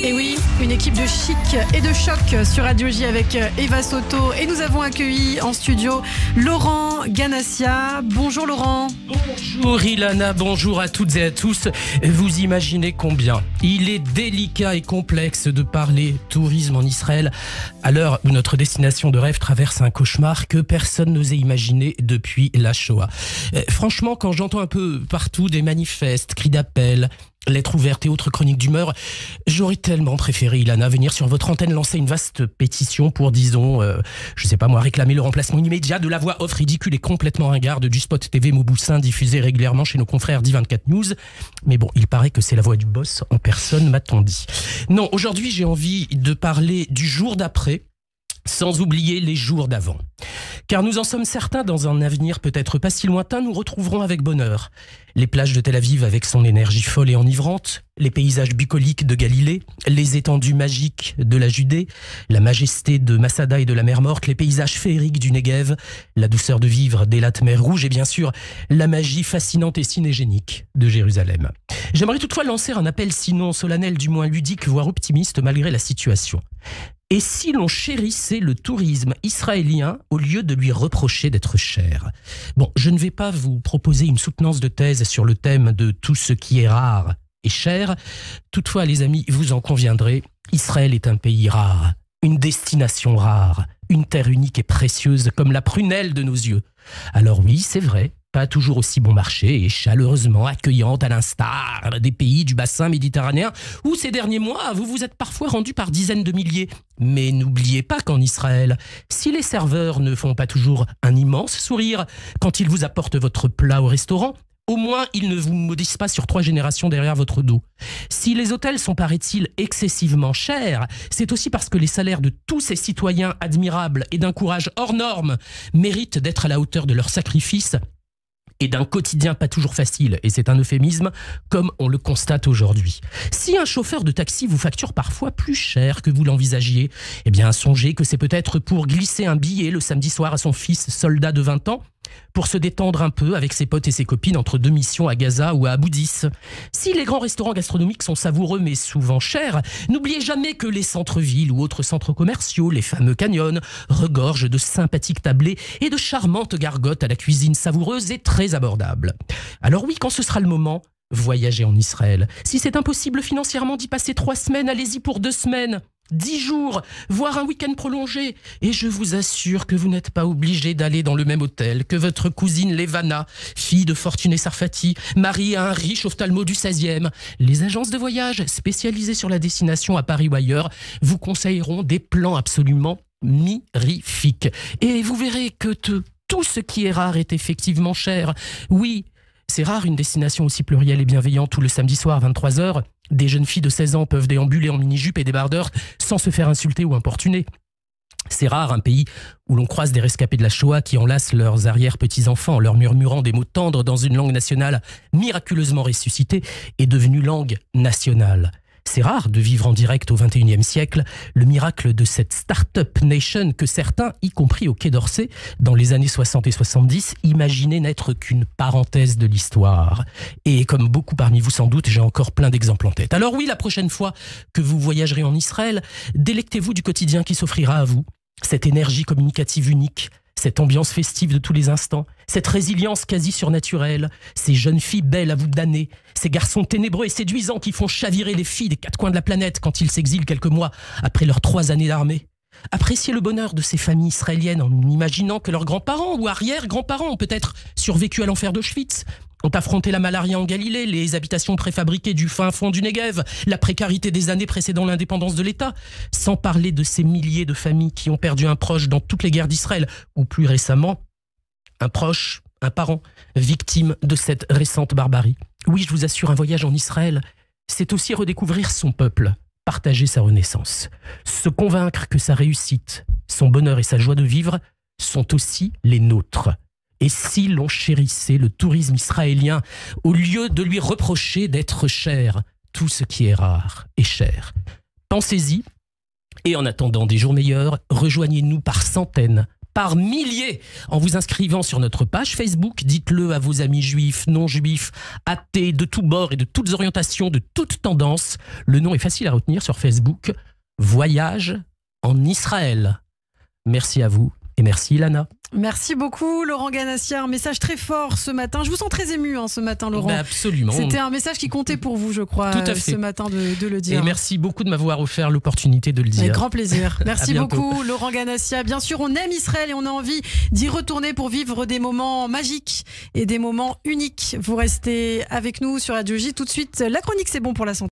Et oui, une équipe de chic et de choc sur Radio J avec Eva Soto. Et nous avons accueilli en studio Laurent Ganassia. Bonjour Laurent. Bonjour Ilana, bonjour à toutes et à tous. Vous imaginez combien il est délicat et complexe de parler tourisme en Israël à l'heure où notre destination de rêve traverse un cauchemar que personne n'osait imaginer depuis la Shoah. Franchement, quand j'entends un peu partout des manifestes, cris d'appel, lettres ouvertes et autres chroniques d'humeur, j'aurais tellement préféré, Ilana, venir sur votre antenne lancer une vaste pétition pour, disons, je sais pas moi, réclamer le remplacement immédiat de la voix off ridicule et complètement ringarde du spot TV Mauboussin diffusé régulièrement chez nos confrères d'I24 News. Mais bon, il paraît que c'est la voix du boss en personne, m'a-t-on dit. Non, aujourd'hui j'ai envie de parler du jour d'après, sans oublier les jours d'avant. Car nous en sommes certains, dans un avenir peut-être pas si lointain, nous retrouverons avec bonheur les plages de Tel Aviv avec son énergie folle et enivrante, les paysages bucoliques de Galilée, les étendues magiques de la Judée, la majesté de Masada et de la mer Morte, les paysages féeriques du Negev, la douceur de vivre des lattes mer Rouge et bien sûr la magie fascinante et cinégénique de Jérusalem. J'aimerais toutefois lancer un appel sinon solennel, du moins ludique, voire optimiste malgré la situation. Et si l'on chérissait le tourisme israélien au lieu de lui reprocher d'être cher? Bon, je ne vais pas vous proposer une soutenance de thèse sur le thème de tout ce qui est rare et cher. Toutefois, les amis, vous en conviendrez, Israël est un pays rare, une destination rare, une terre unique et précieuse comme la prunelle de nos yeux. Alors oui, c'est vrai, pas toujours aussi bon marché et chaleureusement accueillante à l'instar des pays du bassin méditerranéen où ces derniers mois vous vous êtes parfois rendus par dizaines de milliers. Mais n'oubliez pas qu'en Israël, si les serveurs ne font pas toujours un immense sourire quand ils vous apportent votre plat au restaurant, au moins ils ne vous maudissent pas sur 3 générations derrière votre dos. Si les hôtels sont, paraît-il, excessivement chers, c'est aussi parce que les salaires de tous ces citoyens admirables et d'un courage hors norme méritent d'être à la hauteur de leurs sacrifices et d'un quotidien pas toujours facile, et c'est un euphémisme, comme on le constate aujourd'hui. Si un chauffeur de taxi vous facture parfois plus cher que vous l'envisagiez, eh bien songez que c'est peut-être pour glisser un billet le samedi soir à son fils soldat de 20 ans, pour se détendre un peu avec ses potes et ses copines entre 2 missions à Gaza ou à Abu Dis. Si les grands restaurants gastronomiques sont savoureux mais souvent chers, n'oubliez jamais que les centres-villes ou autres centres commerciaux, les fameux canyons, regorgent de sympathiques tablés et de charmantes gargotes à la cuisine savoureuse et très abordable. Alors oui, quand ce sera le moment, voyagez en Israël. Si c'est impossible financièrement d'y passer 3 semaines, allez-y pour 2 semaines. 10 jours, voire un week-end prolongé. Et je vous assure que vous n'êtes pas obligé d'aller dans le même hôtel que votre cousine Levana, fille de Fortuné Sarfati, mariée à un riche ophtalmo du 16e. Les agences de voyage spécialisées sur la destination à Paris ou ailleurs vous conseilleront des plans absolument mirifiques. Et vous verrez que tout ce qui est rare est effectivement cher. Oui, c'est rare une destination aussi plurielle et bienveillante où le samedi soir, 23h, des jeunes filles de 16 ans peuvent déambuler en mini-jupe et débardeurs sans se faire insulter ou importuner. C'est rare un pays où l'on croise des rescapés de la Shoah qui enlacent leurs arrière-petits-enfants en leur murmurant des mots tendres dans une langue nationale miraculeusement ressuscitée et devenue langue nationale. C'est rare de vivre en direct au XXIe siècle le miracle de cette start-up nation que certains, y compris au Quai d'Orsay, dans les années 60 et 70, imaginaient n'être qu'une parenthèse de l'histoire. Et comme beaucoup parmi vous sans doute, j'ai encore plein d'exemples en tête. Alors oui, la prochaine fois que vous voyagerez en Israël, délectez-vous du quotidien qui s'offrira à vous, cette énergie communicative unique, cette ambiance festive de tous les instants, cette résilience quasi surnaturelle, ces jeunes filles belles à vous damner, ces garçons ténébreux et séduisants qui font chavirer les filles des 4 coins de la planète quand ils s'exilent quelques mois après leurs 3 années d'armée. Appréciez le bonheur de ces familles israéliennes en imaginant que leurs grands-parents ou arrière-grands-parents ont peut-être survécu à l'enfer d'Auschwitz, ont affronté la malaria en Galilée, les habitations préfabriquées du fin fond du Negev, la précarité des années précédant l'indépendance de l'État, sans parler de ces milliers de familles qui ont perdu un proche dans toutes les guerres d'Israël, ou plus récemment, un proche, un parent, victime de cette récente barbarie. Oui, je vous assure, un voyage en Israël, c'est aussi redécouvrir son peuple, partager sa renaissance, se convaincre que sa réussite, son bonheur et sa joie de vivre sont aussi les nôtres. Et si l'on chérissait le tourisme israélien au lieu de lui reprocher d'être cher, tout ce qui est rare est cher. Pensez-y, et en attendant des jours meilleurs, rejoignez-nous par centaines, par milliers en vous inscrivant sur notre page Facebook. Dites-le à vos amis juifs, non-juifs, athées, de tous bords et de toutes orientations, de toutes tendances. Le nom est facile à retenir sur Facebook. Voyage en Israël. Merci à vous et merci Ilana. Merci beaucoup Laurent Ganassia, un message très fort ce matin. Je vous sens très ému ce matin Laurent. Absolument. C'était un message qui comptait pour vous je crois. Tout à fait. Ce matin de le dire. Et merci beaucoup de m'avoir offert l'opportunité de le dire. Avec grand plaisir. Merci bientôt. beaucoup Laurent Ganassia. Bien sûr on aime Israël et on a envie d'y retourner pour vivre des moments magiques et des moments uniques. Vous restez avec nous sur Radio J. Tout de suite la chronique C'est bon pour la santé.